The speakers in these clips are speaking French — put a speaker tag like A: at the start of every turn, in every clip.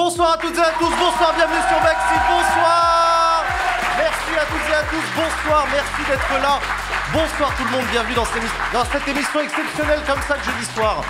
A: Bonsoir à toutes et à tous, bonsoir, bienvenue sur Maxi, bonsoir. Merci à toutes et à tous, bonsoir, merci d'être là. Bonsoir tout le monde, bienvenue dans cette émission exceptionnelle comme ça le jeudi soir.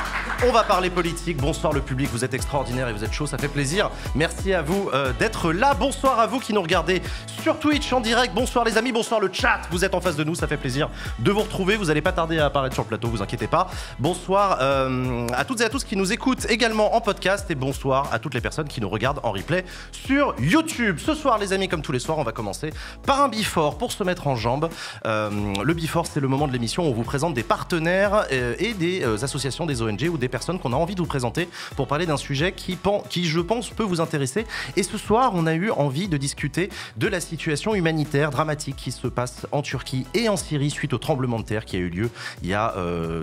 A: On va parler politique, bonsoir le public, vous êtes extraordinaire et vous êtes chaud, ça fait plaisir. Merci à vous d'être là, bonsoir à vous qui nous regardez sur Twitch en direct, bonsoir les amis, bonsoir le chat, vous êtes en face de nous, ça fait plaisir de vous retrouver, vous n'allez pas tarder à apparaître sur le plateau, vous inquiétez pas. Bonsoir à toutes et à tous qui nous écoutent également en podcast et bonsoir à toutes les personnes qui nous regardent en replay sur YouTube. Ce soir les amis, comme tous les soirs, on va commencer par un before pour se mettre en jambes. Le before, c'est le moment de l'émission où on vous présente des partenaires et des associations, des ONG ou des personnes qu'on a envie de vous présenter pour parler d'un sujet qui, je pense, peut vous intéresser. Et ce soir, on a eu envie de discuter de la situation humanitaire dramatique qui se passe en Turquie et en Syrie suite au tremblement de terre qui a eu lieu il y a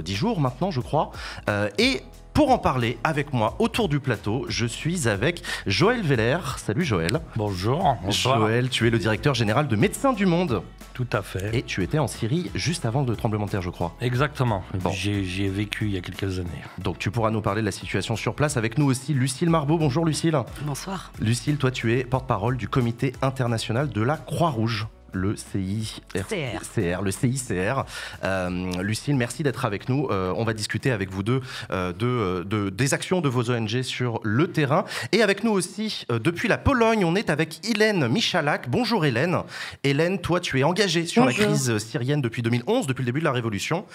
A: 10 jours maintenant, je crois. Pour en parler avec moi autour du plateau, je suis avec Joël Veller. Salut Joël.
B: Bonjour. Bonsoir.
A: Joël, tu es le directeur général de Médecins du Monde.
B: Tout à fait.
A: Et tu étais en Syrie juste avant le tremblement de terre, je crois.
B: Exactement.
A: Bon.
B: J'y ai vécu il y a quelques années.
A: Donc tu pourras nous parler de la situation sur place. Avec nous aussi Lucille Marbeau. Bonjour Lucille.
C: Bonsoir.
A: Lucille, toi tu es porte-parole du comité international de la Croix-Rouge. Le CICR. Lucille, merci d'être avec nous. On va discuter avec vous deux des actions de vos ONG sur le terrain. Et avec nous aussi, depuis la Pologne, on est avec Hélène Michalak. Bonjour Hélène. Hélène, toi tu es engagée sur la crise syrienne depuis 2011, depuis le début de la Révolution.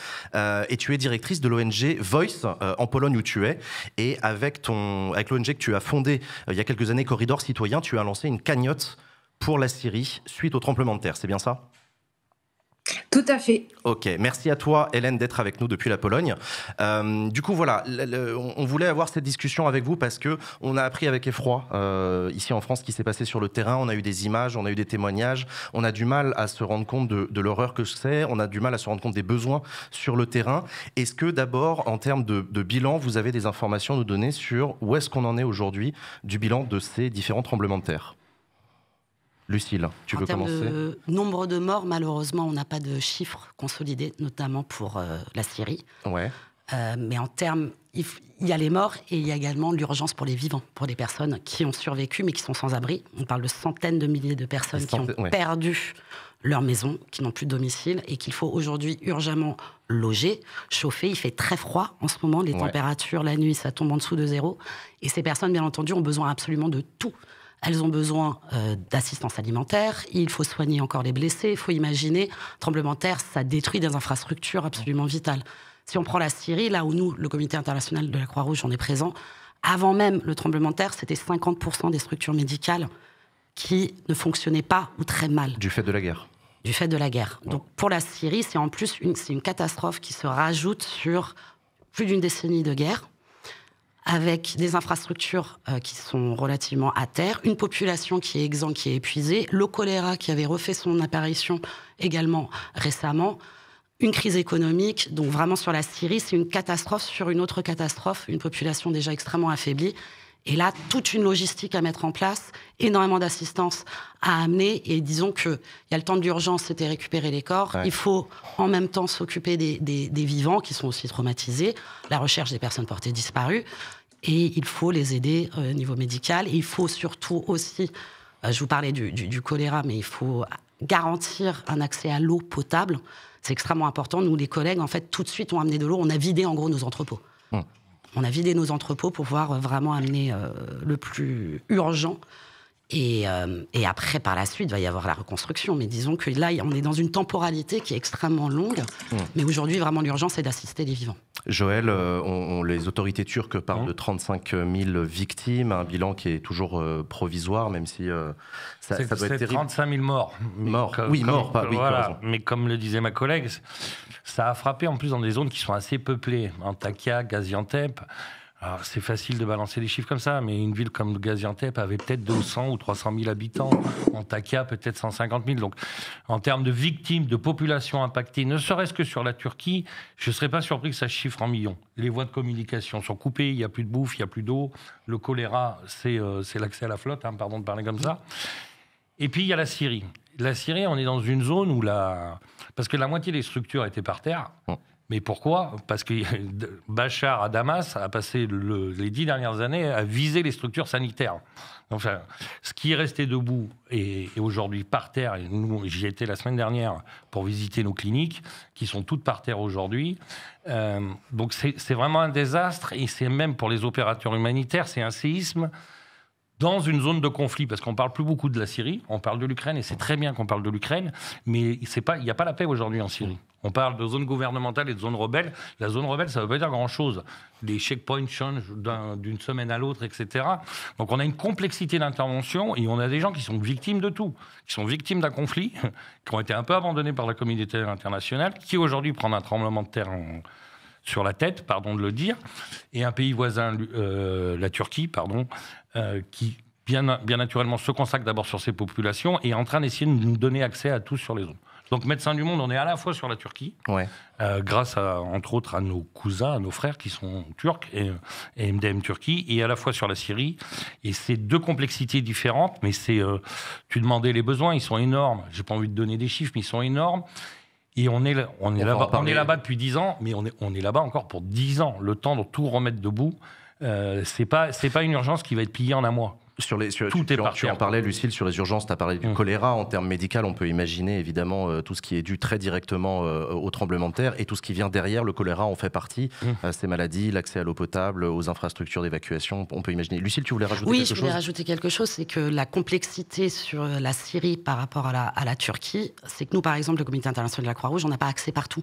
A: Et tu es directrice de l'ONG Voice en Pologne où tu es. Et avec l'ONG que tu as fondée il y a quelques années, Corridor Citoyen, tu as lancé une cagnotte pour la Syrie suite au tremblement de terre, c'est bien ça ?
D: Tout à fait.
A: Ok, merci à toi Hélène d'être avec nous depuis la Pologne. Du coup voilà, on voulait avoir cette discussion avec vous parce qu'on a appris avec effroi ici en France ce qui s'est passé sur le terrain. On a eu des images, on a eu des témoignages, on a du mal à se rendre compte de l'horreur que c'est, on a du mal à se rendre compte des besoins sur le terrain. Est-ce que d'abord, en termes de bilan, vous avez des informations à nous donner sur où est-ce qu'on en est aujourd'hui du bilan de ces différents tremblements de terre ? Lucille, tu veux commencer ?
C: En termes de nombre de morts, malheureusement, on n'a pas de chiffres consolidés, notamment pour la Syrie.
A: Ouais.
C: Mais en termes, il y a les morts et il y a également l'urgence pour les vivants, pour les personnes qui ont survécu mais qui sont sans abri. On parle de centaines de milliers de personnes qui ont perdu leur maison, qui n'ont plus de domicile et qu'il faut aujourd'hui urgemment loger, chauffer. Il fait très froid en ce moment, les températures, la nuit, ça tombe en dessous de zéro. Et ces personnes, bien entendu, ont besoin absolument de tout. Elles ont besoin d'assistance alimentaire, il faut soigner encore les blessés, il faut imaginer, tremblement de terre, ça détruit des infrastructures absolument vitales. Si on prend la Syrie, là où nous, le Comité international de la Croix-Rouge, on est présent, avant même le tremblement de terre, c'était 50% des structures médicales qui ne fonctionnaient pas ou très mal.
A: Du fait de la guerre.
C: Du fait de la guerre. Donc pour la Syrie, c'est en plus une catastrophe qui se rajoute sur plus d'une décennie de guerre, avec des infrastructures qui sont relativement à terre, une population qui est exsangue, qui est épuisée, le choléra qui avait refait son apparition également récemment, une crise économique. Donc vraiment sur la Syrie, c'est une catastrophe sur une autre catastrophe, une population déjà extrêmement affaiblie. Et là, toute une logistique à mettre en place, énormément d'assistance à amener. Et disons qu'il y a le temps de l'urgence, c'était récupérer les corps. Ouais. Il faut en même temps s'occuper des vivants qui sont aussi traumatisés, la recherche des personnes portées disparues. Et il faut les aider au niveau médical. Et il faut surtout aussi, je vous parlais du choléra, mais il faut garantir un accès à l'eau potable. C'est extrêmement important. Nous, les collègues, en fait, tout de suite, ont amené de l'eau. On a vidé, en gros, nos entrepôts. On a vidé nos entrepôts pour pouvoir vraiment amener le plus urgent. Et après, par la suite, il va y avoir la reconstruction. Mais disons que là, on est dans une temporalité qui est extrêmement longue. Mais aujourd'hui, vraiment, l'urgence, c'est d'assister les vivants.
A: Joël, les autorités turques parlent de 35 000 victimes, un bilan qui est toujours provisoire, même si ça doit être terrible.
B: 35 000 morts.
A: Morts,
B: voilà. Mais comme le disait ma collègue, ça a frappé en plus dans des zones qui sont assez peuplées. Antakya, Gaziantep. Alors, c'est facile de balancer des chiffres comme ça, mais une ville comme Gaziantep avait peut-être 200 ou 300 000 habitants. Antakya, peut-être 150 000. Donc, en termes de victimes, de population impactée, ne serait-ce que sur la Turquie, je ne serais pas surpris que ça chiffre en millions. Les voies de communication sont coupées, il n'y a plus de bouffe, il n'y a plus d'eau. Le choléra, c'est l'accès à la flotte, pardon de parler comme ça. Et puis, il y a la Syrie. La Syrie, on est dans une zone où parce que la moitié des structures étaient par terre. Mais pourquoi? Parce que Bachar à Damas a passé les 10 dernières années à viser les structures sanitaires. Enfin, ce qui est resté debout est aujourd'hui par terre, et nous, j'y étais la semaine dernière pour visiter nos cliniques, qui sont toutes par terre aujourd'hui. Donc c'est vraiment un désastre, et c'est même pour les opérateurs humanitaires, c'est un séisme dans une zone de conflit, parce qu'on parle plus beaucoup de la Syrie, on parle de l'Ukraine, et c'est très bien qu'on parle de l'Ukraine, mais il n'y a pas la paix aujourd'hui en Syrie. On parle de zone gouvernementale et de zone rebelle. La zone rebelle, ça ne veut pas dire grand-chose. Les checkpoints changent d'une semaine à l'autre, etc. Donc on a une complexité d'intervention, et on a des gens qui sont victimes de tout, qui sont victimes d'un conflit, qui ont été un peu abandonnés par la communauté internationale, qui aujourd'hui prennent un tremblement de terre sur la tête, pardon de le dire, et un pays voisin, la Turquie, qui bien naturellement se consacre d'abord sur ses populations et est en train d'essayer de nous donner accès à tous sur les zones. Donc Médecins du Monde, on est à la fois sur la Turquie, grâce entre autres à nos cousins, à nos frères qui sont turcs et MDM Turquie, et à la fois sur la Syrie. Et c'est deux complexités différentes, mais tu demandais les besoins, ils sont énormes. J'ai pas envie de donner des chiffres, mais ils sont énormes. Et on est là-bas depuis 10 ans, mais on est là-bas encore pour 10 ans. Le temps de tout remettre debout, c'est pas une urgence qui va être pliée en un mois. Tu en parlais, Lucile, sur les urgences, tu as parlé du choléra. En termes médicaux, on peut imaginer évidemment tout ce qui est dû très directement au tremblement de terre, et tout ce qui vient derrière le choléra en fait partie. Ces maladies, l'accès à l'eau potable, aux infrastructures d'évacuation, on peut imaginer. Lucile, tu voulais rajouter quelque chose ? Oui, je voulais rajouter quelque chose, c'est que la complexité sur la Syrie par rapport à la Turquie, c'est que nous, par exemple, le Comité international de la Croix-Rouge, on n'a pas accès partout.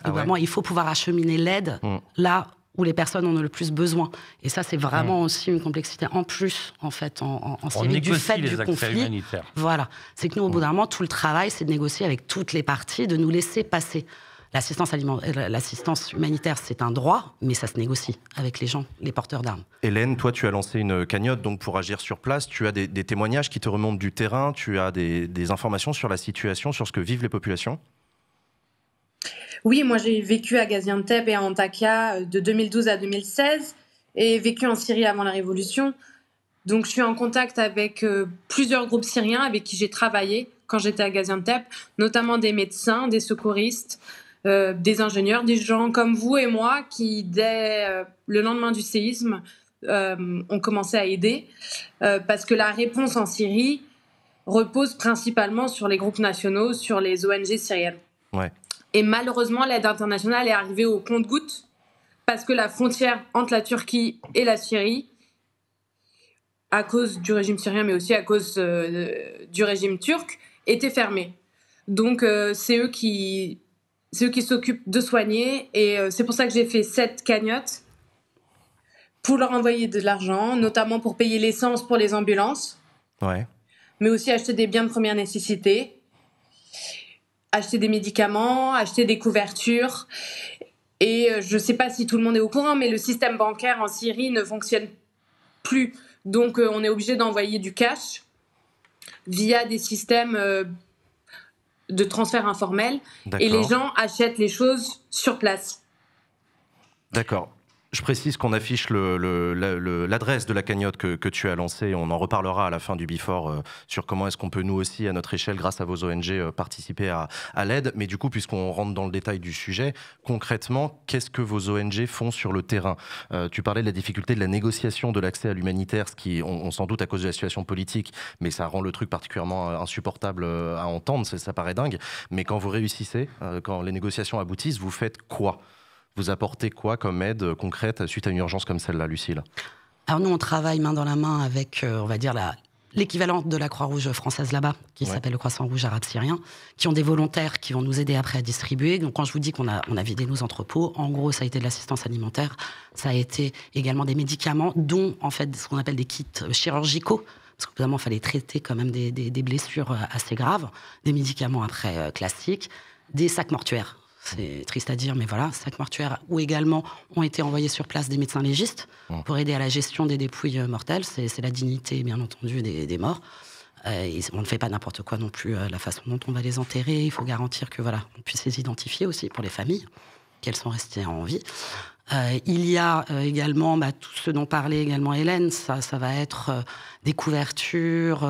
B: Et vraiment, il faut pouvoir acheminer l'aide là où les personnes en ont le plus besoin. Et ça, c'est vraiment aussi une complexité en plus, en fait, en Syrie, du fait du conflit. Voilà. C'est que nous, au bout d'un moment, tout le travail, c'est de négocier avec toutes les parties, de nous laisser passer. L'assistance humanitaire, c'est un droit, mais ça se négocie avec les gens, les porteurs d'armes. Hélène, toi, tu as lancé une cagnotte donc pour agir sur place. Tu as des témoignages qui te remontent du terrain. Tu as des informations sur la situation, sur ce que vivent les populations ?
D: Oui, moi j'ai vécu à Gaziantep et à Antakya de 2012 à 2016 et vécu en Syrie avant la révolution. Donc je suis en contact avec plusieurs groupes syriens avec qui j'ai travaillé quand j'étais à Gaziantep, notamment des médecins, des secouristes, des ingénieurs, des gens comme vous et moi qui, dès le lendemain du séisme, ont commencé à aider parce que la réponse en Syrie repose principalement sur les groupes nationaux, sur les ONG syriennes. Ouais. Et malheureusement, l'aide internationale est arrivée au compte-gouttes parce que la frontière entre la Turquie et la Syrie, à cause du régime syrien, mais aussi à cause du régime turc, était fermée. Donc, c'est eux qui s'occupent de soigner. Et c'est pour ça que j'ai fait cette cagnotte pour leur envoyer de l'argent, notamment pour payer l'essence pour les ambulances, mais aussi acheter des biens de première nécessité. Acheter des médicaments, acheter des couvertures. Et je ne sais pas si tout le monde est au courant, mais le système bancaire en Syrie ne fonctionne plus. Donc, on est obligé d'envoyer du cash via des systèmes de transfert informel. Et les gens achètent les choses sur place. D'accord. Je précise qu'on affiche l'adresse de la cagnotte que tu as lancée. On en reparlera à la fin du Before sur comment est-ce qu'on peut nous aussi, à notre échelle, grâce à vos ONG, participer à l'aide. Mais du coup, puisqu'on rentre dans le détail du sujet, concrètement, qu'est-ce que vos ONG font sur le terrain ? Tu parlais de la difficulté de la négociation de l'accès à l'humanitaire, ce qui, on s'en doute à cause de la situation politique, mais ça rend le truc particulièrement insupportable à entendre, ça paraît dingue. Mais quand vous réussissez, quand les négociations aboutissent, vous faites quoi ? Vous apportez quoi comme aide concrète suite à une urgence comme celle-là, Lucile ? Alors nous, on travaille main dans la main avec, on va dire, l'équivalent de la Croix-Rouge française là-bas, qui s'appelle le Croissant Rouge arabe syrien, qui ont des volontaires qui vont nous aider après à distribuer. Donc quand je vous dis qu'on a vidé nos entrepôts, en gros, ça a été de l'assistance alimentaire, ça a été également des médicaments, dont en fait ce qu'on appelle des kits chirurgicaux, parce qu'évidemment, il fallait traiter quand même des blessures assez graves, des médicaments après classiques, des sacs mortuaires. C'est triste à dire, mais voilà, sacs mortuaires où également ont été envoyés sur place des médecins légistes pour aider à la gestion des dépouilles mortelles. C'est la dignité, bien entendu, des morts. On ne fait pas n'importe quoi non plus, la façon dont on va les enterrer. Il faut garantir que voilà, on puisse les identifier aussi pour les familles, qu'elles sont restées en vie.
C: Il y a également tout ce dont parlait également Hélène, ça va être des couvertures.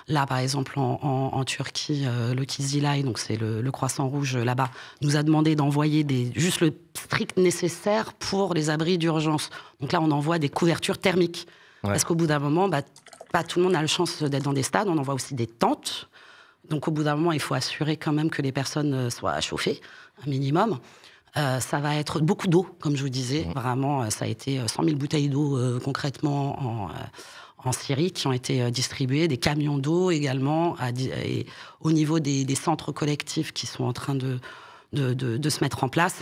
C: Là, par exemple, en Turquie, le Kizilay, donc c'est le Croissant Rouge là-bas, nous a demandé d'envoyer juste le strict nécessaire pour les abris d'urgence. Donc là, on envoie des couvertures thermiques. Ouais. Parce qu'au bout d'un moment, pas tout le monde a la chance d'être dans des stades. On envoie aussi des tentes. Donc au bout d'un moment, il faut assurer quand même que les personnes soient chauffées, un minimum. Ça va être beaucoup d'eau, comme je vous disais. Vraiment, ça a été 100 000 bouteilles d'eau concrètement en Syrie qui ont été distribuées, des camions d'eau également, et au niveau des centres collectifs qui sont en train de se mettre en place.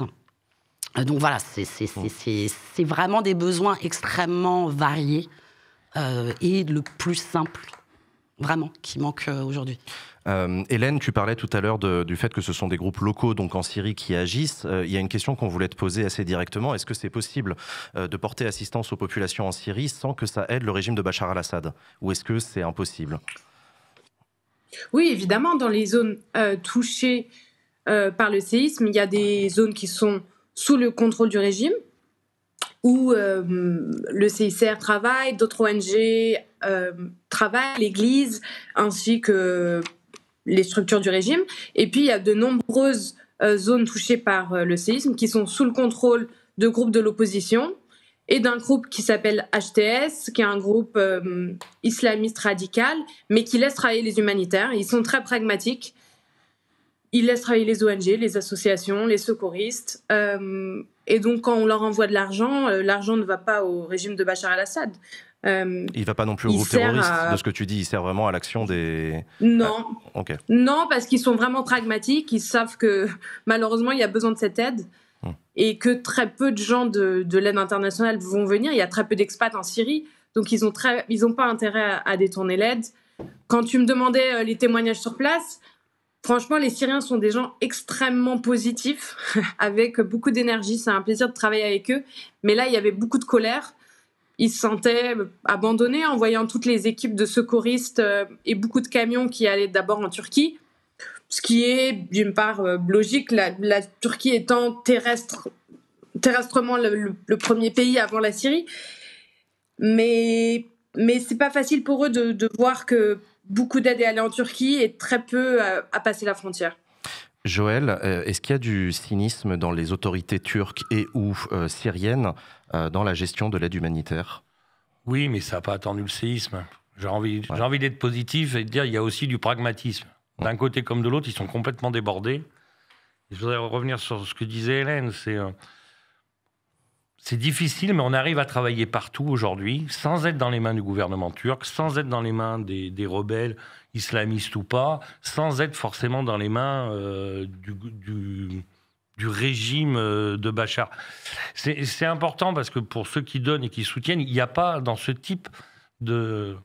C: Donc voilà, c'est vraiment des besoins extrêmement variés et le plus simple, vraiment, qui manque aujourd'hui.
E: Hélène, tu parlais tout à l'heure du fait que ce sont des groupes locaux donc en Syrie qui agissent. Il y a une question qu'on voulait te poser assez directement. Est-ce que c'est possible de porter assistance aux populations en Syrie sans que ça aide le régime de Bachar al-Assad? Ou est-ce que c'est impossible?
D: Oui, évidemment, dans les zones touchées par le séisme, il y a des zones qui sont sous le contrôle du régime, où le CICR travaille, d'autres ONG travaillent, l'Église, ainsi que les structures du régime. Et puis, il y a de nombreuses zones touchées par le séisme qui sont sous le contrôle de groupes de l'opposition et d'un groupe qui s'appelle HTS, qui est un groupe islamiste radical, mais qui laisse travailler les humanitaires. Ils sont très pragmatiques. Ils laissent travailler les ONG, les associations, les secouristes. Et donc, quand on leur envoie de l'argent, l'argent ne va pas au régime de Bachar al-Assad.
E: Il ne va pas non plus au groupe terroriste, de ce que tu dis, il sert vraiment à l'action des...
D: Non.
E: Okay.
D: Non, parce qu'ils sont vraiment pragmatiques, ils savent que malheureusement, il y a besoin de cette aide et que très peu de gens de l'aide internationale vont venir. Il y a très peu d'expats en Syrie, donc ils n'ont pas intérêt à détourner l'aide. Quand tu me demandais les témoignages sur place, franchement, les Syriens sont des gens extrêmement positifs, avec beaucoup d'énergie. C'est un plaisir de travailler avec eux. Mais là, il y avait beaucoup de colère. Ils se sentaient abandonnés en voyant toutes les équipes de secouristes et beaucoup de camions qui allaient d'abord en Turquie. Ce qui est, d'une part, logique, la Turquie étant terrestrement le premier pays avant la Syrie. Mais c'est pas facile pour eux de voir que beaucoup d'aide est allée en Turquie et très peu à passer la frontière.
E: Joël, est-ce qu'il y a du cynisme dans les autorités turques et ou syriennes dans la gestion de l'aide humanitaire?
B: Oui, mais ça n'a pas attendu le séisme. J'ai envie d'être positif et de dire qu'il y a aussi du pragmatisme. D'un côté comme de l'autre, ils sont complètement débordés. Et je voudrais revenir sur ce que disait Hélène. C'est difficile, mais on arrive à travailler partout aujourd'hui, sans être dans les mains du gouvernement turc, sans être dans les mains des rebelles, islamistes ou pas, sans être forcément dans les mains du régime de Bachar. C'est important parce que pour ceux qui donnent et qui soutiennent, il n'y a pas dans ce type de...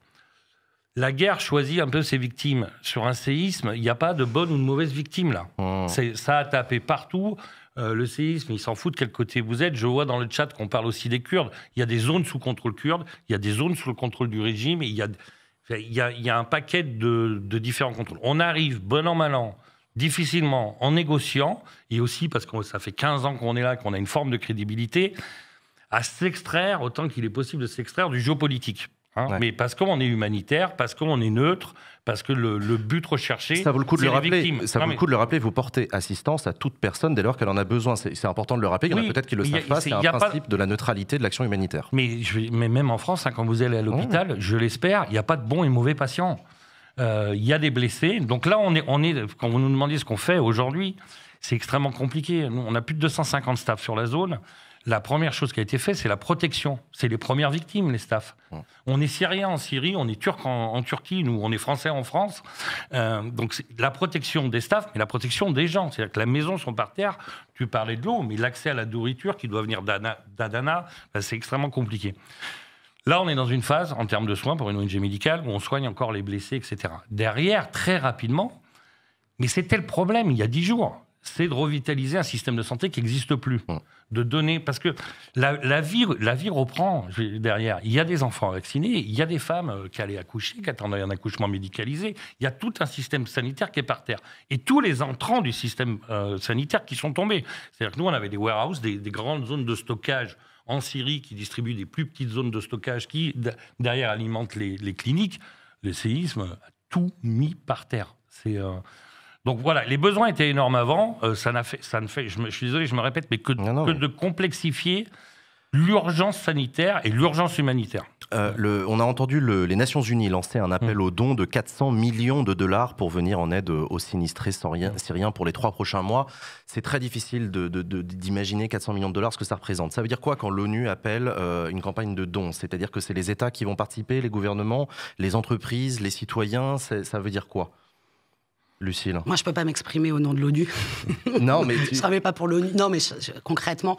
B: La guerre choisit un peu ses victimes. Sur un séisme, il n'y a pas de bonne ou de mauvaise victime, là. Ça a tapé partout. Le séisme, il s'en fout de quel côté vous êtes. Je vois dans le chat qu'on parle aussi des Kurdes. Il y a des zones sous contrôle kurde, il y a des zones sous le contrôle du régime, et il y a un paquet de différents contrôles. On arrive, bon an, mal an, difficilement, en négociant, et aussi parce que ça fait 15 ans qu'on est là, qu'on a une forme de crédibilité, à s'extraire, autant qu'il est possible de s'extraire du géopolitique. Ouais. Mais parce qu'on est humanitaire, parce qu'on est neutre, parce que le but recherché,
E: ça vaut le coup de le rappeler.
B: Victimes.
E: Ça vaut le coup de le rappeler. Vous portez assistance à toute personne dès lors qu'elle en a besoin. C'est important de le rappeler. Il y en a peut-être qui ne le savent pas. C'est un principe de la neutralité de l'action humanitaire.
B: Mais même en France, quand vous allez à l'hôpital, je l'espère, il n'y a pas de bons et mauvais patients. Il y a des blessés. Donc là, on est, quand vous nous demandez ce qu'on fait aujourd'hui, c'est extrêmement compliqué. Nous, on a plus de 250 staffs sur la zone. La première chose qui a été faite, c'est la protection. C'est les premières victimes, les staffs. On est Syriens en Syrie, on est Turcs en Turquie, nous, on est Français en France. Donc, c'est la protection des staffs, mais la protection des gens. C'est-à-dire que la maison sont par terre. Tu parlais de l'eau, mais l'accès à la nourriture qui doit venir d'Adana, c'est extrêmement compliqué. Là, on est dans une phase, en termes de soins, pour une ONG médicale, où on soigne encore les blessés, etc. Derrière, très rapidement, mais c'était le problème il y a 10 jours. c'est de revitaliser un système de santé qui n'existe plus. De donner, parce que la vie reprend derrière. Il y a des enfants vaccinés, il y a des femmes qui allaient accoucher, qui attendaient un accouchement médicalisé. Il y a tout un système sanitaire qui est par terre. Et tous les entrants du système sanitaire qui sont tombés. C'est-à-dire que nous, on avait des warehouses, des grandes zones de stockage en Syrie qui distribuent des plus petites zones de stockage qui, derrière, alimentent les cliniques. Le séisme a tout mis par terre. Donc voilà, les besoins étaient énormes avant. Ça ne fait, je suis désolé, je me répète, mais que de complexifier l'urgence sanitaire et l'urgence humanitaire.
E: On a entendu les Nations Unies lancer un appel aux dons de 400 millions de dollars pour venir en aide aux sinistrés syriens pour les 3 prochains mois. C'est très difficile d'imaginer 400 millions de dollars, ce que ça représente. Ça veut dire quoi quand l'ONU appelle une campagne de dons? C'est-à-dire que c'est les États qui vont participer, les gouvernements, les entreprises, les citoyens? Ça veut dire quoi, Lucile?
C: Moi, je ne peux pas m'exprimer au nom de l'ONU.
E: Non, mais
C: je ne travaille pas pour l'ONU. Non, mais concrètement,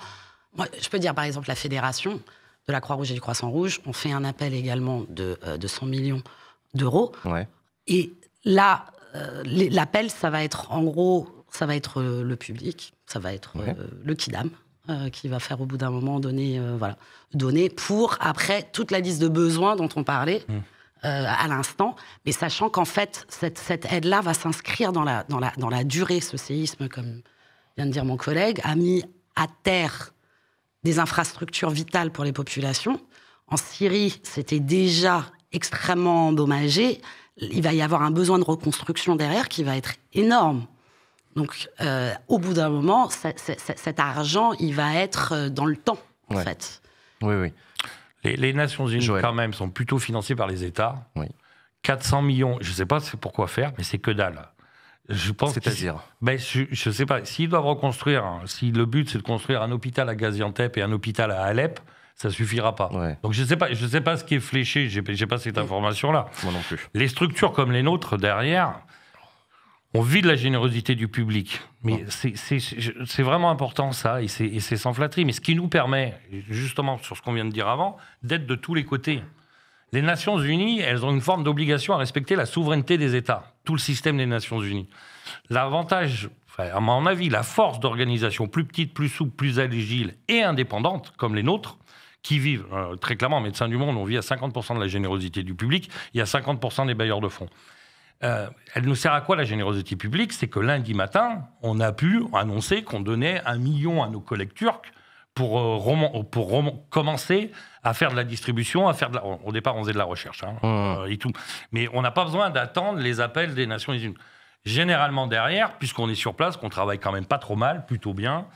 C: moi, je peux dire, par exemple, la Fédération de la Croix-Rouge et du Croissant-Rouge, on fait un appel également de 100 millions d'euros.
E: Ouais.
C: Et là, l'appel, ça va être, en gros, ça va être le public, ça va être le Kidam, qui va faire au bout d'un moment donner pour, après, toute la liste de besoins dont on parlait. À l'instant, mais sachant qu'en fait, cette aide-là va s'inscrire dans la durée. Ce séisme, comme vient de dire mon collègue, a mis à terre des infrastructures vitales pour les populations. En Syrie, c'était déjà extrêmement endommagé. Il va y avoir un besoin de reconstruction derrière qui va être énorme. Donc, au bout d'un moment, cet argent, il va être dans le temps, en fait.
E: Oui.
B: Les Nations Unies, quand même, sont plutôt financées par les États. Oui. 400 millions, je ne sais pas pourquoi faire, mais c'est que dalle.
E: C'est-à-dire
B: je ne sais pas. S'ils doivent reconstruire, si le but c'est de construire un hôpital à Gaziantep et un hôpital à Alep, ça ne suffira pas. Ouais. Donc je ne sais pas ce qui est fléché, je n'ai pas cette information-là.
E: Moi non plus.
B: Les structures comme les nôtres, derrière, on vit de la générosité du public. Mais c'est vraiment important, ça, et c'est sans flatterie. Mais ce qui nous permet, justement, sur ce qu'on vient de dire avant, d'être de tous les côtés. Les Nations Unies, elles ont une forme d'obligation à respecter la souveraineté des États, tout le système des Nations Unies. L'avantage, à mon avis, la force d'organisation plus petite, plus souple, plus agile et indépendante, comme les nôtres, qui vivent, très clairement, Médecins du Monde, on vit à 50% de la générosité du public, il y a 50% des bailleurs de fonds. Elle nous sert à quoi, la générosité publique? C'est que lundi matin, on a pu annoncer qu'on donnait 1 million à nos collègues turcs pour commencer à faire de la distribution, au départ, on faisait de la recherche et tout. Mais on n'a pas besoin d'attendre les appels des Nations Unies. Généralement, derrière, puisqu'on est sur place, qu'on travaille quand même pas trop mal, plutôt bien,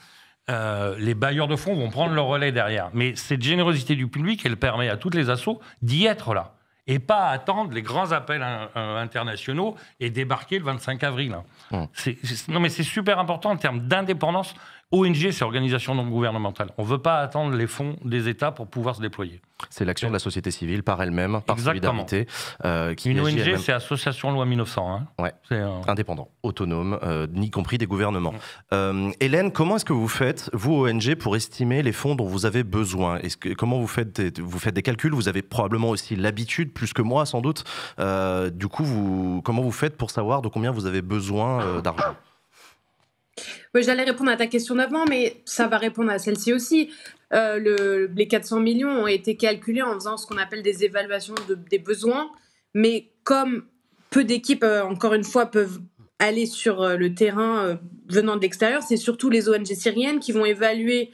B: les bailleurs de fonds vont prendre le relais derrière. Mais cette générosité du public, elle permet à toutes les assos d'y être là. Et pas attendre les grands appels internationaux et débarquer le 25 avril. Non, mais c'est super important en termes d'indépendance. ONG, c'est organisation non gouvernementale. On ne veut pas attendre les fonds des États pour pouvoir se déployer.
E: C'est l'action de la société civile par elle-même, par solidarité.
B: Une ONG, c'est Association Loi 1900.
E: C'est indépendant, autonome, y compris des gouvernements. Hélène, comment est-ce que vous faites, vous, ONG, pour estimer les fonds dont vous avez besoin? Comment vous faites des calculs? Vous avez probablement aussi l'habitude, plus que moi sans doute. Du coup, comment vous faites pour savoir de combien vous avez besoin d'argent?
D: Oui, j'allais répondre à ta question d'avant, mais ça va répondre à celle-ci aussi. Les 400 millions ont été calculés en faisant ce qu'on appelle des évaluations des besoins, mais comme peu d'équipes, encore une fois, peuvent aller sur le terrain venant de l'extérieur, c'est surtout les ONG syriennes qui vont évaluer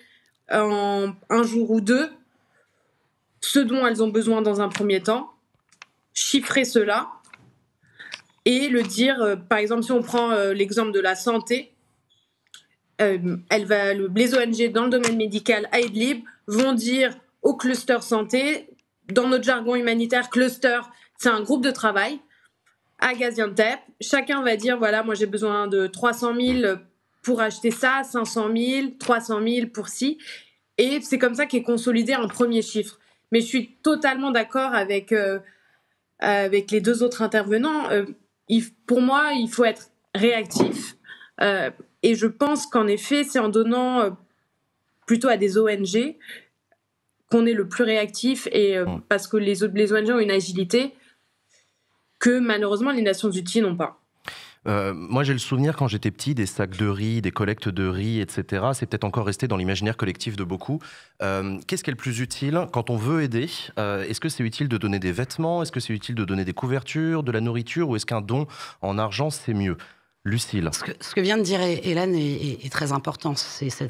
D: en un jour ou deux ce dont elles ont besoin dans un premier temps, chiffrer cela et le dire. Par exemple, si on prend l'exemple de la santé, les ONG dans le domaine médical à Idlib vont dire au cluster santé, dans notre jargon humanitaire, cluster, c'est un groupe de travail. À Gaziantep, chacun va dire, voilà, moi j'ai besoin de 300 000 pour acheter ça, 500 000, 300 000 pour ci. Et c'est comme ça qu'est consolidé un premier chiffre. Mais je suis totalement d'accord avec les deux autres intervenants. Pour moi, il faut être réactif. Et je pense qu'en effet, c'est en donnant plutôt à des ONG qu'on est le plus réactif, parce que les ONG ont une agilité que malheureusement les Nations Unies n'ont pas.
E: Moi, j'ai le souvenir, quand j'étais petit, des sacs de riz, des collectes de riz, etc. C'est peut-être encore resté dans l'imaginaire collectif de beaucoup. Qu'est-ce qui est le plus utile quand on veut aider? Est-ce que c'est utile de donner des vêtements? Est-ce que c'est utile de donner des couvertures, de la nourriture? Ou est-ce qu'un don en argent, c'est mieux? Lucille.
C: Ce que vient de dire Hélène est très important. C'est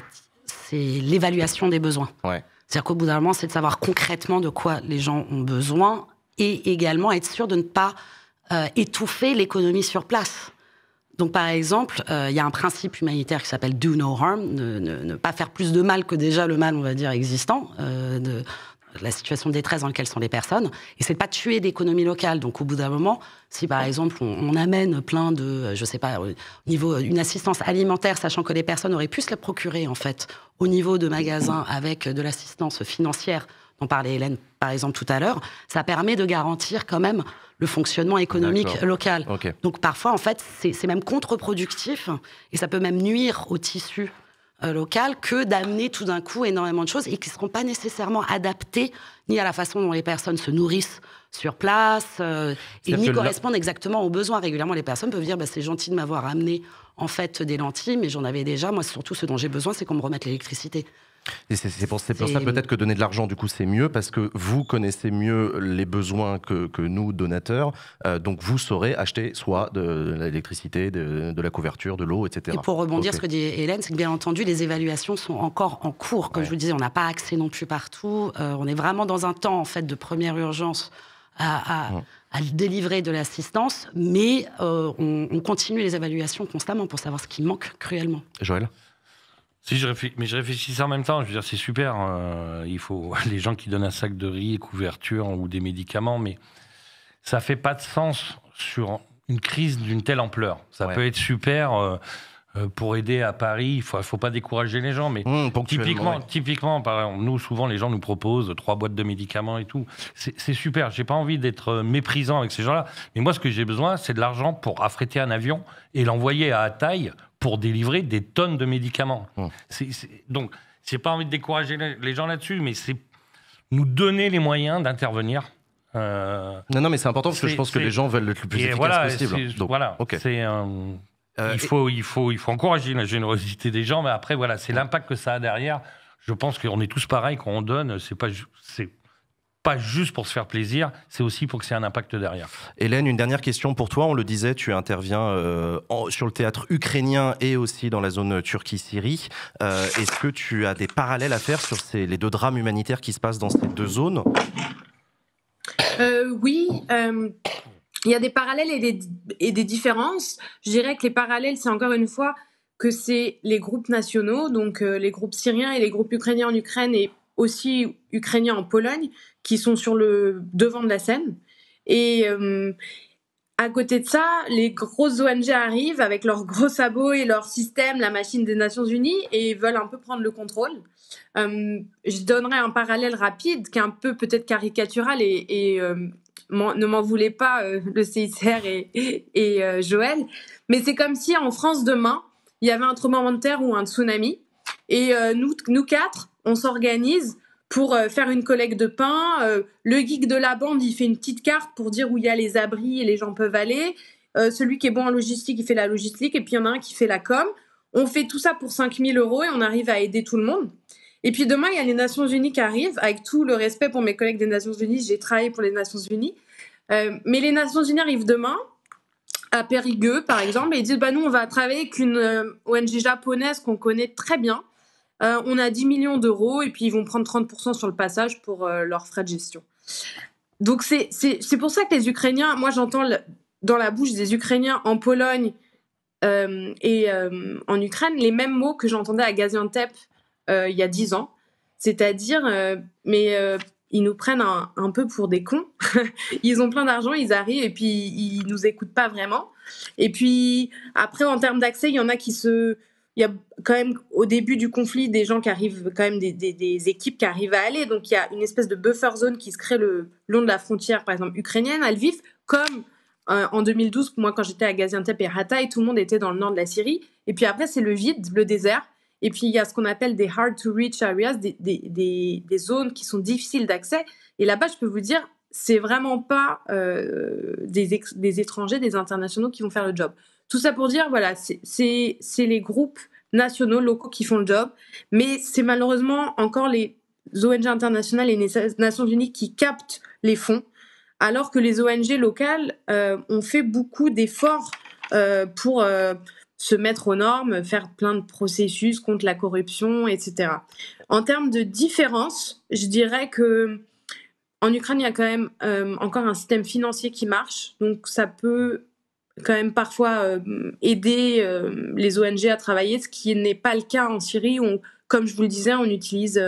C: l'évaluation des besoins.
E: Ouais.
C: C'est-à-dire qu'au bout d'un moment, c'est de savoir concrètement de quoi les gens ont besoin et également être sûr de ne pas étouffer l'économie sur place. Donc, par exemple, il y a un principe humanitaire qui s'appelle « do no harm », ne pas faire plus de mal que déjà le mal, on va dire, existant, de la situation de détresse dans laquelle sont les personnes, et c'est de pas tuer l'économie locale. Donc, au bout d'un moment, si par exemple, on amène plein de, je sais pas, au niveau d'une assistance alimentaire, sachant que les personnes auraient pu se la procurer, en fait, au niveau de magasins avec de l'assistance financière, dont parlait Hélène, par exemple, tout à l'heure, ça permet de garantir quand même le fonctionnement économique local.
E: Okay.
C: Donc, parfois, en fait, c'est même contre-productif, et ça peut même nuire au tissu local que d'amener tout d'un coup énormément de choses et qui ne seront pas nécessairement adaptées ni à la façon dont les personnes se nourrissent sur place et ni correspondent exactement aux besoins. Régulièrement, les personnes peuvent dire c'est gentil de m'avoir amené en fait des lentilles, mais j'en avais déjà. Moi, surtout, ce dont j'ai besoin, c'est qu'on me remette l'électricité.
E: Et c'est pour ça peut-être que donner de l'argent, du coup, c'est mieux, parce que vous connaissez mieux les besoins que nous, donateurs. Donc, vous saurez acheter soit de l'électricité, de la couverture, de l'eau, etc.
C: Et pour rebondir ce que dit Hélène, c'est que bien entendu, les évaluations sont encore en cours. Comme je vous le disais, on n'a pas accès non plus partout. On est vraiment dans un temps, en fait, de première urgence à délivrer de l'assistance, mais on continue les évaluations constamment pour savoir ce qui manque cruellement.
E: Joël ?
B: Si je réfléchissais en même temps, je veux dire, c'est super. Il faut les gens qui donnent un sac de riz, couverture ou des médicaments, mais ça fait pas de sens sur une crise d'une telle ampleur. Ça peut être super pour aider à Paris. Il faut pas décourager les gens, mais typiquement, par exemple, nous souvent les gens nous proposent 3 boîtes de médicaments et tout. C'est super. J'ai pas envie d'être méprisant avec ces gens-là, mais moi ce que j'ai besoin, c'est de l'argent pour affréter un avion et l'envoyer à Hatay pour délivrer des tonnes de médicaments. Donc, j'ai pas envie de décourager les gens là-dessus, mais c'est nous donner les moyens d'intervenir.
E: Non, mais c'est important parce que je pense que les gens veulent être le plus efficace possible.
B: Donc, voilà, okay. Il faut encourager la générosité des gens, mais après, voilà, c'est l'impact que ça a derrière. Je pense qu'on est tous pareils quand on donne. C'est pas juste pour se faire plaisir, c'est aussi pour que c'est un impact derrière.
E: Hélène, une dernière question pour toi. On le disait, tu interviens sur le théâtre ukrainien et aussi dans la zone Turquie-Syrie. Est-ce que tu as des parallèles à faire sur les 2 drames humanitaires qui se passent dans ces 2 zones ?
D: Oui, il y a des parallèles et des différences. Je dirais que les parallèles, c'est encore une fois que c'est les groupes nationaux, donc les groupes syriens et les groupes ukrainiens en Ukraine et aussi ukrainiens en Pologne, qui sont sur le devant de la scène. Et à côté de ça, les grosses ONG arrivent avec leurs gros sabots et leur système, la machine des Nations Unies, et veulent un peu prendre le contrôle. Je donnerai un parallèle rapide, qui est un peu peut-être caricatural, et ne m'en voulez pas, le CICR et Joël, mais c'est comme si en France demain, il y avait un tremblement de terre ou un tsunami, et nous 4, on s'organise pour faire une collecte de pain. Le geek de la bande, il fait une petite carte pour dire où il y a les abris et les gens peuvent aller. Celui qui est bon en logistique, il fait la logistique. Et puis, il y en a un qui fait la com. On fait tout ça pour 5 000 € et on arrive à aider tout le monde. Et puis, demain, il y a les Nations Unies qui arrivent. Avec tout le respect pour mes collègues des Nations Unies, j'ai travaillé pour les Nations Unies. Mais les Nations Unies arrivent demain, à Périgueux, par exemple, et ils disent nous, on va travailler avec une ONG japonaise qu'on connaît très bien. On a 10 millions d'euros et puis ils vont prendre 30% sur le passage pour leurs frais de gestion. Donc c'est pour ça que les Ukrainiens, moi j'entends dans la bouche des Ukrainiens en Pologne et en Ukraine les mêmes mots que j'entendais à Gaziantep il y a 10 ans. C'est-à-dire, ils nous prennent un peu pour des cons. Ils ont plein d'argent, ils arrivent et puis ils nous écoutent pas vraiment. Et puis après, en termes d'accès, il y en a il y a quand même, au début du conflit, des gens qui arrivent, quand même des équipes qui arrivent à aller. Donc, il y a une espèce de buffer zone qui se crée le long de la frontière, par exemple, ukrainienne, à Lviv, comme en 2012, moi, quand j'étais à Gaziantep et Hatay, tout le monde était dans le nord de la Syrie. Et puis après, c'est le vide, le désert. Et puis, il y a ce qu'on appelle des hard-to-reach areas, des zones qui sont difficiles d'accès. Et là-bas, je peux vous dire, c'est vraiment pas des étrangers, des internationaux qui vont faire le job. Tout ça pour dire, voilà, c'est les groupes nationaux, locaux qui font le job, mais c'est malheureusement encore les ONG internationales et les Nations Unies qui captent les fonds, alors que les ONG locales ont fait beaucoup d'efforts pour se mettre aux normes, faire plein de processus contre la corruption, etc. En termes de différence, je dirais que en Ukraine, il y a quand même encore un système financier qui marche, donc ça peut quand même parfois aider les ONG à travailler, ce qui n'est pas le cas en Syrie où, comme je vous le disais, on utilise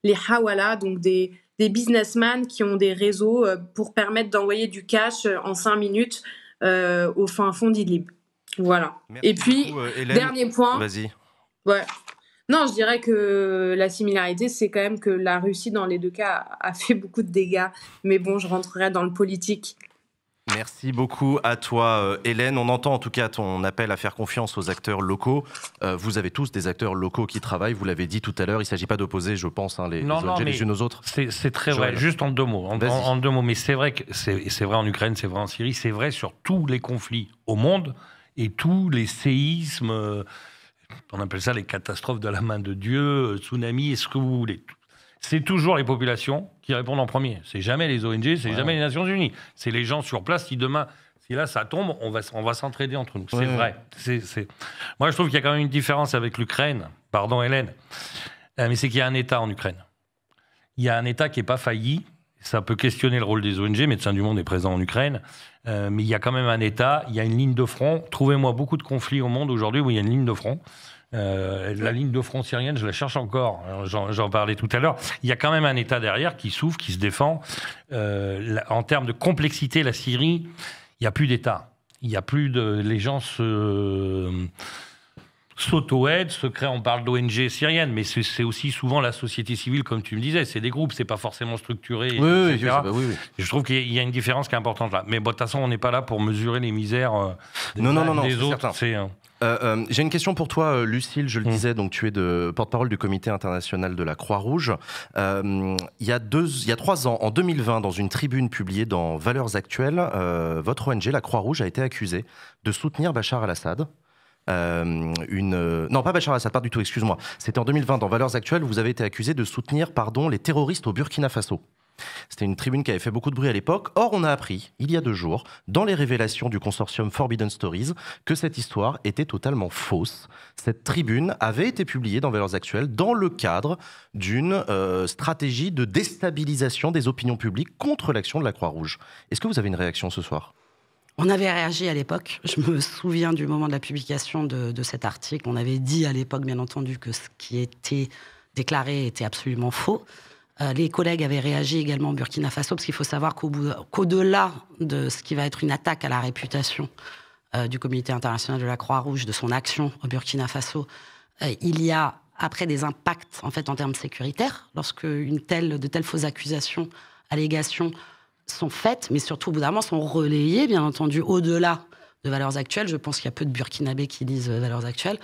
D: les hawala, donc des businessmen qui ont des réseaux pour permettre d'envoyer du cash en 5 minutes au fin fond d'Idlib. Voilà.
E: Merci
D: et puis,
E: beaucoup, Hélène.
D: dernier point.
E: Vas-y.
D: Ouais. Non, je dirais que la similarité, c'est quand même que la Russie, dans les deux cas, a fait beaucoup de dégâts. Mais bon, je rentrerai dans le politique.
E: Merci beaucoup à toi, Hélène. On entend en tout cas ton appel à faire confiance aux acteurs locaux. Vous avez tous des acteurs locaux qui travaillent, vous l'avez dit tout à l'heure. Il ne s'agit pas d'opposer, je pense, les ONG les unes aux autres.
B: C'est très vrai, juste en 2 mots. En 2 mots, mais c'est vrai que c'est vrai en Ukraine, c'est vrai en Syrie, c'est vrai sur tous les conflits au monde et tous les séismes, on appelle ça les catastrophes de la main de Dieu, tsunamis, est-ce que vous voulez. C'est toujours les populations qui répondent en premier. C'est jamais les ONG, c'est jamais les Nations Unies. C'est les gens sur place qui demain, si là ça tombe, on va s'entraider entre nous. C'est vrai. Moi je trouve qu'il y a quand même une différence avec l'Ukraine. Pardon Hélène. Mais c'est qu'il y a un État en Ukraine. Il y a un État qui n'est pas failli. Ça peut questionner le rôle des ONG. Médecins du Monde est présent en Ukraine. Mais il y a quand même un État. Il y a une ligne de front. Trouvez-moi beaucoup de conflits au monde aujourd'hui où il y a une ligne de front. La ligne de front syrienne, je la cherche encore. J'en parlais tout à l'heure. Il y a quand même un État derrière qui souffre, qui se défend. En termes de complexité, la Syrie, il n'y a plus d'État. Il n'y a plus de... Les gens s'auto-aident, se créent. On parle d'ONG syrienne, mais c'est aussi souvent la société civile, comme tu me disais. C'est des groupes, c'est pas forcément structuré, etc.
E: Oui.
B: Je trouve qu'il y a une différence qui est importante là. Mais bon, de toute façon, on n'est pas là pour mesurer les misères des autres.
E: J'ai une question pour toi, Lucile. Je le disais, donc tu es porte-parole du Comité international de la Croix-Rouge. Il y a 3 ans, en 2020, dans une tribune publiée dans Valeurs Actuelles, votre ONG, la Croix-Rouge, a été accusée de soutenir Bachar al-Assad. Non, pas Bachar al-Assad, pas du tout, excuse-moi. C'était en 2020, dans Valeurs Actuelles, vous avez été accusé de soutenir, les terroristes au Burkina Faso. C'était une tribune qui avait fait beaucoup de bruit à l'époque. Or, on a appris, il y a 2 jours, dans les révélations du consortium Forbidden Stories, que cette histoire était totalement fausse. Cette tribune avait été publiée dans Valeurs Actuelles dans le cadre d'une stratégie de déstabilisation des opinions publiques contre l'action de la Croix-Rouge. Est-ce que vous avez une réaction ce soir ?
C: On avait réagi à l'époque. Je me souviens du moment de la publication de cet article. On avait dit à l'époque, bien entendu, que ce qui était déclaré était absolument faux. Les collègues avaient réagi également au Burkina Faso, parce qu'il faut savoir qu'au-delà de ce qui va être une attaque à la réputation du Comité international de la Croix-Rouge, de son action au Burkina Faso, il y a après des impacts en termes sécuritaires, lorsque de telles fausses accusations, allégations sont faites, mais surtout au bout d'un moment sont relayées, bien entendu, au-delà de Valeurs Actuelles. Je pense qu'il y a peu de Burkinabés qui lisent Valeurs Actuelles.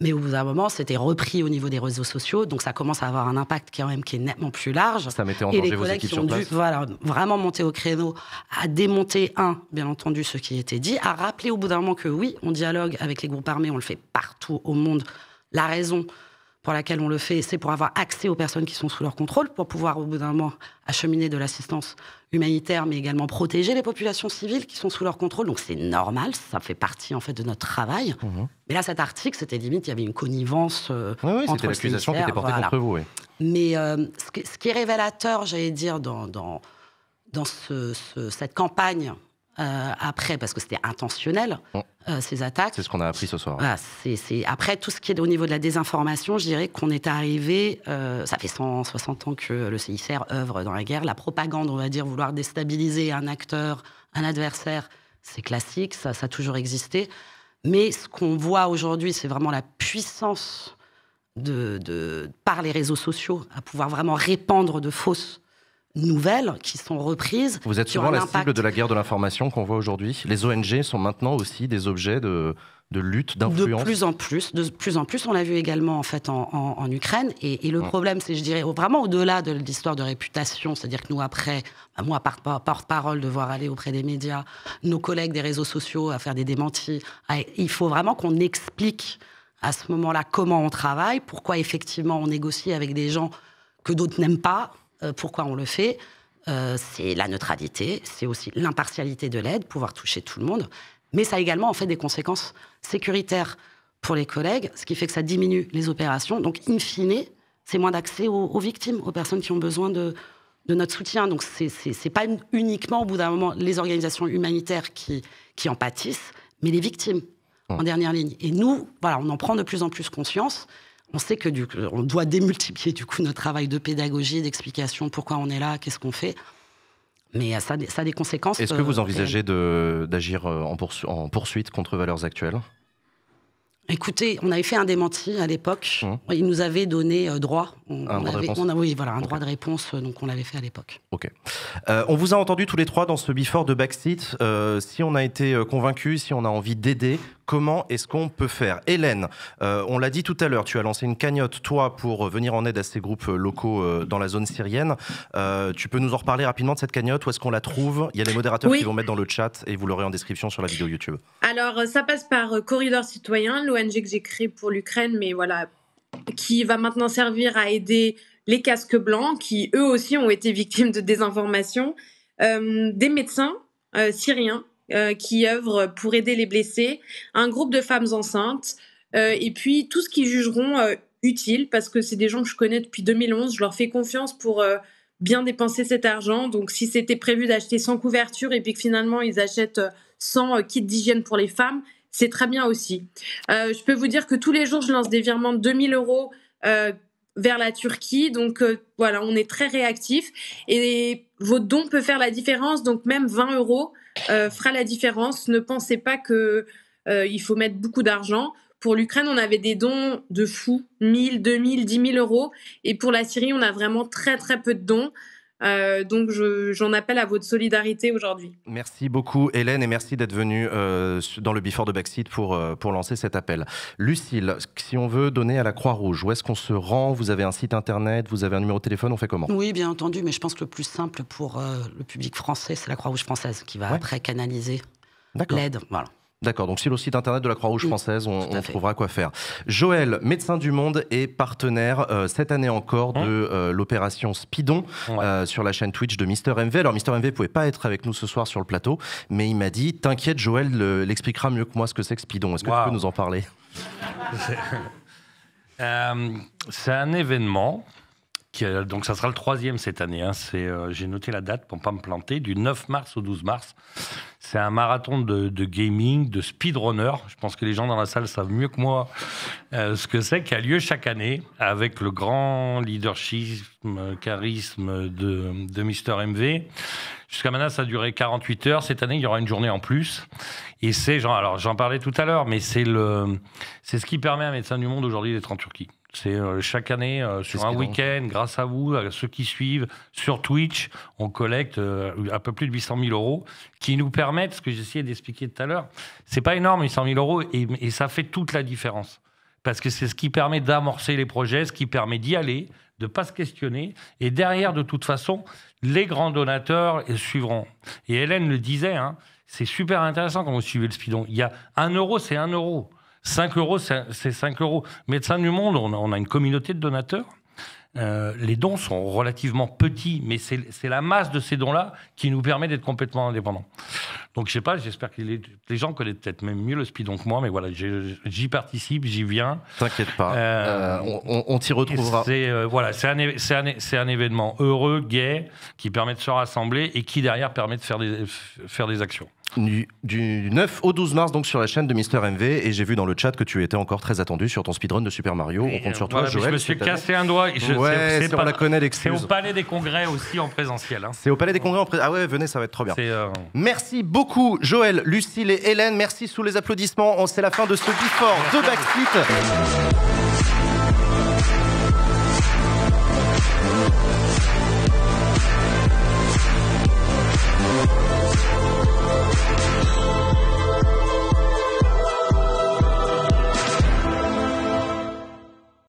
C: Mais au bout d'un moment, c'était repris au niveau des réseaux sociaux. Donc ça commence à avoir un impact qui est nettement plus large.
E: Ça mettait en danger vos équipes sur place.
C: Et les collègues ont dû vraiment monter au créneau, à démonter, bien entendu, ce qui était dit, à rappeler au bout d'un moment que oui, on dialogue avec les groupes armés, on le fait partout au monde. La raison pour laquelle on le fait, c'est pour avoir accès aux personnes qui sont sous leur contrôle, pour pouvoir, au bout d'un moment, acheminer de l'assistance humanitaire, mais également protéger les populations civiles qui sont sous leur contrôle. Donc c'est normal, ça fait partie, de notre travail. Mais là, cet article, c'était limite, il y avait une connivence
E: entre c'était l'accusation qui était portée contre vous, oui.
C: Mais ce qui est révélateur, j'allais dire, dans cette campagne, après, parce que c'était intentionnel, ces attaques.
E: C'est ce qu'on a appris ce soir.
C: Voilà, après, tout ce qui est au niveau de la désinformation, je dirais qu'on est arrivé, ça fait 160 ans que le CICR œuvre dans la guerre. La propagande, on va dire, vouloir déstabiliser un acteur, un adversaire, c'est classique, ça a toujours existé. Mais ce qu'on voit aujourd'hui, c'est vraiment la puissance par les réseaux sociaux, à pouvoir vraiment répandre de fausses nouvelles qui sont reprises.
E: Vous êtes souvent la cible de la guerre de l'information qu'on voit aujourd'hui. Les ONG sont maintenant aussi des objets de lutte, d'influence.
C: De plus en plus, on l'a vu également en fait en Ukraine. Et le problème, c'est, je dirais, vraiment au-delà de l'histoire de réputation, c'est-à-dire que nous, après, moi, porte-parole, devoir aller auprès des médias, nos collègues des réseaux sociaux à faire des démentis, il faut vraiment qu'on explique à ce moment-là comment on travaille, pourquoi effectivement on négocie avec des gens que d'autres n'aiment pas, pourquoi on le fait. C'est la neutralité, c'est aussi l'impartialité de l'aide, pouvoir toucher tout le monde. Mais ça a également en fait des conséquences sécuritaires pour les collègues, ce qui fait que ça diminue les opérations. Donc, in fine, c'est moins d'accès aux victimes, aux personnes qui ont besoin de notre soutien. Donc, c'est pas uniquement, au bout d'un moment, les organisations humanitaires qui en pâtissent, mais les victimes en dernière ligne. Et nous, voilà, on en prend de plus en plus conscience. On sait que on doit démultiplier du coup notre travail de pédagogie, d'explication, pourquoi on est là, qu'est-ce qu'on fait. Mais ça a des conséquences.
E: Est-ce que vous envisagez d'agir en poursuite contre Valeurs Actuelles ?
C: Écoutez, on avait fait un démenti à l'époque. Il nous avait donné droit. Un droit de réponse, donc on l'avait fait à l'époque.
E: Ok. On vous a entendu tous les trois dans ce Before de Backseat. Si on a été convaincu, si on a envie d'aider, comment est-ce qu'on peut faire ? Hélène, on l'a dit tout à l'heure, tu as lancé une cagnotte, toi, pour venir en aide à ces groupes locaux dans la zone syrienne. Tu peux nous en reparler rapidement de cette cagnotte ? Où est-ce qu'on la trouve ? Il y a les modérateurs qui vont mettre dans le chat et vous l'aurez en description sur la vidéo YouTube.
D: Alors, ça passe par Corridor Citoyen, l'ONG que j'ai créée pour l'Ukraine, mais voilà, qui va maintenant servir à aider les casques blancs, qui eux aussi ont été victimes de désinformation, des médecins syriens, qui œuvrent pour aider les blessés, un groupe de femmes enceintes, et puis tout ce qu'ils jugeront utile, parce que c'est des gens que je connais depuis 2011, je leur fais confiance pour bien dépenser cet argent. Donc si c'était prévu d'acheter 100 couvertures et puis que finalement ils achètent 100 kits d'hygiène pour les femmes, c'est très bien aussi. Je peux vous dire que tous les jours, je lance des virements de 2 000 € vers la Turquie. Donc voilà, on est très réactifs. Et votre don peut faire la différence. Donc même 20 € fera la différence. Ne pensez pas qu'il faut mettre beaucoup d'argent. Pour l'Ukraine, on avait des dons de fous, 1 000, 2 000, 10 000 €. Et pour la Syrie, on a vraiment très, très peu de dons. Donc j'en appelle à votre solidarité aujourd'hui.
E: Merci beaucoup Hélène et merci d'être venue dans le Before de Backseat pour lancer cet appel. Lucille, si on veut donner à la Croix-Rouge, où est-ce qu'on se rend ? Vous avez un site internet, vous avez un numéro de téléphone, on fait comment ?
C: Oui, bien entendu, mais je pense que le plus simple pour le public français, c'est la Croix-Rouge française qui va après canaliser l'aide. Voilà.
E: D'accord, donc sur le site internet de la Croix-Rouge française, on trouvera quoi faire. Joël, Médecins du Monde, est partenaire cette année encore de l'opération Speedon sur la chaîne Twitch de Mister MV. Alors Mister MV ne pouvait pas être avec nous ce soir sur le plateau, mais il m'a dit, t'inquiète Joël l'expliquera mieux que moi ce que c'est que Speedon. Est-ce que tu peux nous en parler ?
B: C'est un événement, donc ça sera le 3e cette année, j'ai noté la date pour ne pas me planter, du 9 mars au 12 mars. C'est un marathon de gaming, de speedrunner. Je pense que les gens dans la salle savent mieux que moi ce que c'est, qui a lieu chaque année avec le grand leadership, charisme de Mister MV. Jusqu'à maintenant, ça a duré 48 heures. Cette année, il y aura une journée en plus. Et c'est alors j'en parlais tout à l'heure, mais c'est ce qui permet à Médecins du Monde aujourd'hui d'être en Turquie. C'est chaque année, sur un week-end, grâce à vous, à ceux qui suivent, sur Twitch, on collecte un peu plus de 800 000 € qui nous permettent, ce que j'essayais d'expliquer tout à l'heure, c'est pas énorme, 800 000 € et ça fait toute la différence. Parce que c'est ce qui permet d'amorcer les projets, ce qui permet d'y aller, de ne pas se questionner. Et derrière, de toute façon, les grands donateurs suivront. Et Hélène le disait, c'est super intéressant quand vous suivez le Speedon. Il y a 1 €, c'est 1 €. 5 €, c'est 5 €. Médecins du Monde, on a une communauté de donateurs. Les dons sont relativement petits, mais c'est la masse de ces dons-là qui nous permet d'être complètement indépendants. Donc, je sais pas, j'espère que les gens connaissent peut-être même mieux le Speedon que moi, mais voilà, j'y participe, j'y viens.
E: T'inquiète pas, on t'y retrouvera.
B: C'est un événement heureux, gai, qui permet de se rassembler et qui, derrière, permet de faire des actions.
E: Du 9 au 12 mars, donc sur la chaîne de Mister MV, et j'ai vu dans le chat que tu étais encore très attendu sur ton speedrun de Super Mario. On compte sur toi, Joël.
B: Je me suis cassé un doigt.
E: On la connaît, l'excuse.
B: C'est au Palais des Congrès aussi en présentiel.
E: C'est au Palais des Congrès en présentiel. Ah ouais, venez, ça va être trop bien. Merci beaucoup, Joël, Lucille et Hélène. Merci sous les applaudissements. C'est la fin de ce Before de Backseat.